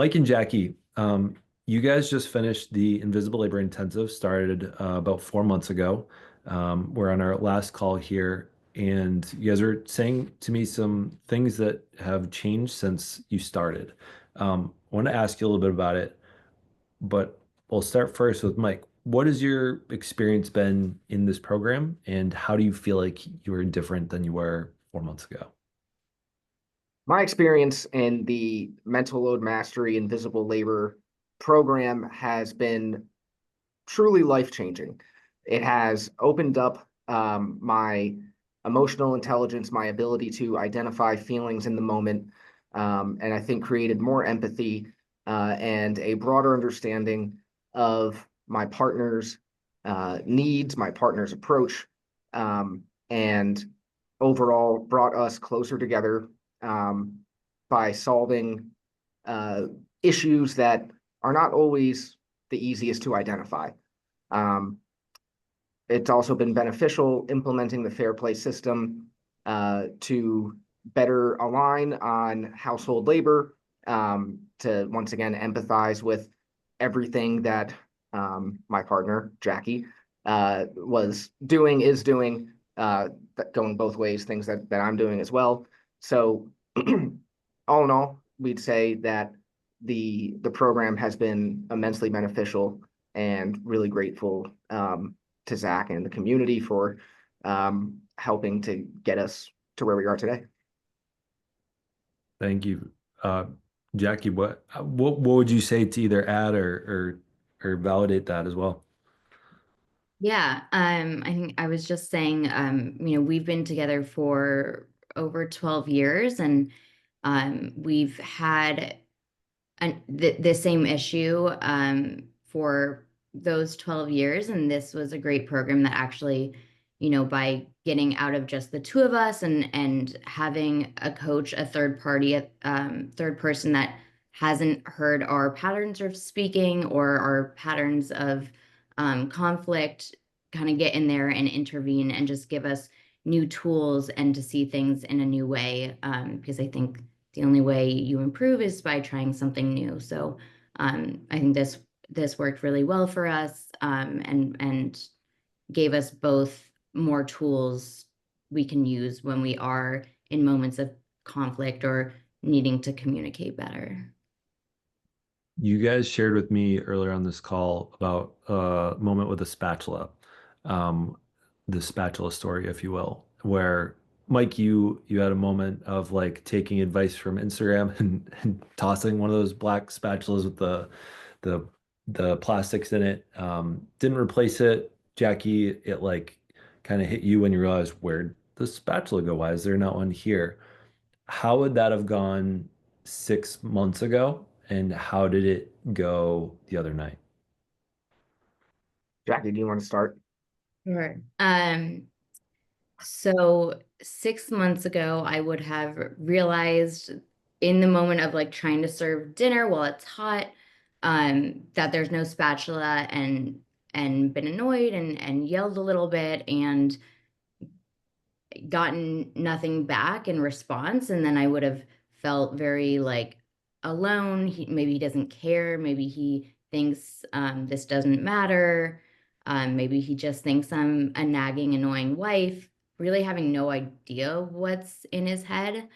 Mike and Jackie, you guys just finished the Invisible Labor Intensive, started about 4 months ago. We're on our last call here, and you guys are saying to me some things that have changed since you started. I want to ask you a little bit about it, but we'll start first with Mike. What has your experience been in this program, and how do you feel like you are different than you were 4 months ago? My experience in the mental load mastery invisible labor program has been truly life-changing. It has opened up my emotional intelligence, my ability to identify feelings in the moment, and I think created more empathy and a broader understanding of my partner's needs, my partner's approach, and overall brought us closer together um, by solving uh, issues that are not always the easiest to identify. Um, it's also been beneficial implementing the fair play system to better align on household labor, to once again empathize with everything that my partner, Jackie, was doing, is doing, going both ways, things that I'm doing as well. So, all in all, we'd say that the program has been immensely beneficial and really grateful to Zach and the community for helping to get us to where we are today. Thank you. Jackie, what would you say to either add or validate that as well? Yeah, I think I was just saying, we've been together for over 12 years and we've had the same issue for those 12 years. And this was a great program that actually, by getting out of just the two of us and having a coach, a third party, third person that hasn't heard our patterns of speaking or our patterns of conflict, kind of get in there and intervene and just give us new tools and to see things in a new way. Because I think the only way you improve is by trying something new. So I think this worked really well for us, and gave us both more tools we can use when we are in moments of conflict or needing to communicate better. You guys shared with me earlier on this call about a moment with a spatula, um, the spatula story, if you will, where Mike, you had a moment of like taking advice from Instagram and tossing one of those black spatulas with the the plastics in it. Didn't replace it. Jackie, it like kind of hit you when you realized where'd the spatula go? Why is there not one here? How would that have gone 6 months ago? And how did it go the other night? Jackie, do you want to start? Sure. So 6 months ago, I would have realized in the moment of like trying to serve dinner while it's hot, that there's no spatula and been annoyed and yelled a little bit and gotten nothing back in response. And then I would have felt very like alone. Maybe he doesn't care. Maybe he thinks this doesn't matter. Maybe he just thinks I'm a nagging, annoying wife, really having no idea what's in his head.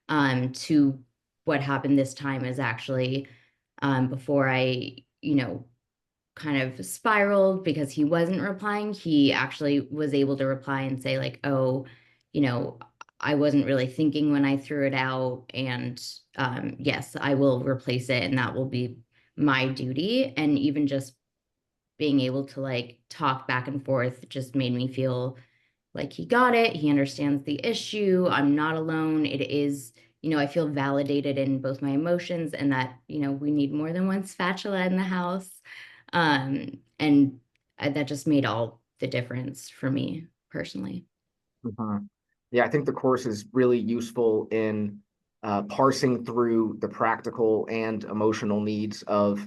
To what happened this time is actually before I, kind of spiraled because he wasn't replying, he actually was able to reply and say, like, oh, you know, I wasn't really thinking when I threw it out. And yes, I will replace it and that will be my duty. And even just being able to like talk back and forth just made me feel like he got it. He understands the issue. I'm not alone. It is, I feel validated in both my emotions and that, we need more than one spatula in the house. And that just made all the difference for me personally. Mhm. Yeah, I think the course is really useful in parsing through the practical and emotional needs of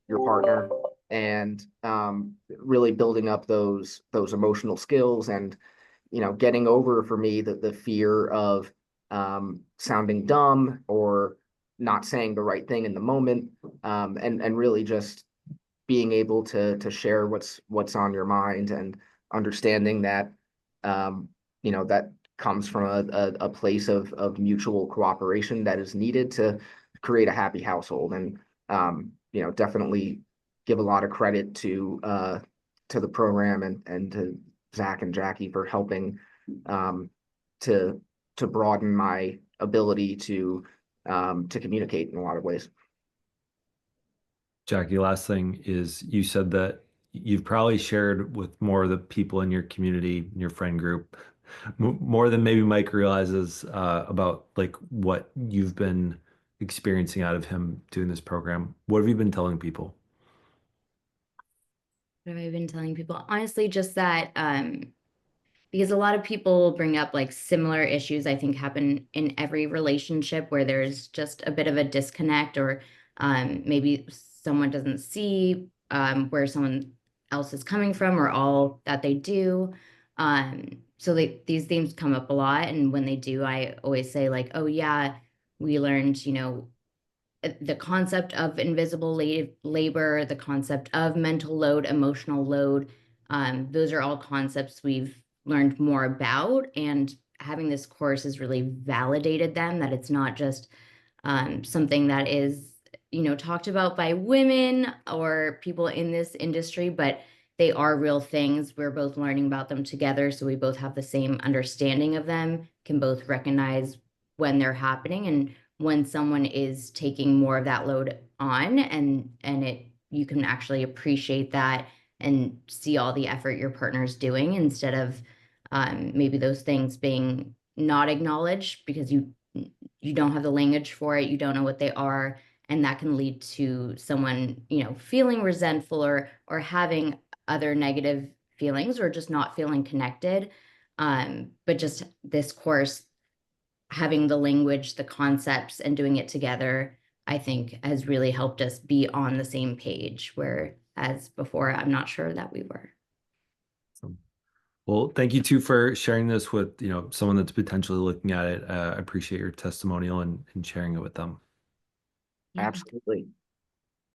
your partner and really building up those emotional skills and getting over for me the fear of sounding dumb or not saying the right thing in the moment, and really just being able to share what's on your mind, and understanding that that comes from a place of mutual cooperation that is needed to create a happy household. And definitely give a lot of credit to the program, and to Zach and Jackie for helping um, to broaden my ability to communicate in a lot of ways. Jackie, last thing is you said that you've probably shared with more of the people in your community, in your friend group, more than maybe Mike realizes about like what you've been experiencing out of him doing this program. What have you been telling people? What have I been telling people? Honestly, just that because a lot of people bring up like similar issues, I think happen in every relationship where there's just a bit of a disconnect, or maybe someone doesn't see where someone else is coming from, or all that they do. So these themes come up a lot. And when they do, I always say, like, oh, yeah, we learned, the concept of invisible labor, the concept of mental load, emotional load. Those are all concepts we've learned more about. And having this course has really validated them, that it's not just something that is, talked about by women or people in this industry, but they are real things. We're both learning about them together. So we both have the same understanding of them, can both recognize when they're happening and when someone is taking more of that load on, and you can actually appreciate that and see all the effort your partner's doing, instead of maybe those things being not acknowledged because you don't have the language for it, you don't know what they are, and that can lead to someone, feeling resentful, or having other negative feelings, or just not feeling connected. But just this course, having the language, the concepts, and doing it together, I think has really helped us be on the same page, where as before, I'm not sure that we were. So, well, thank you too for sharing this with, someone that's potentially looking at it. I appreciate your testimonial and sharing it with them. Yeah. Absolutely.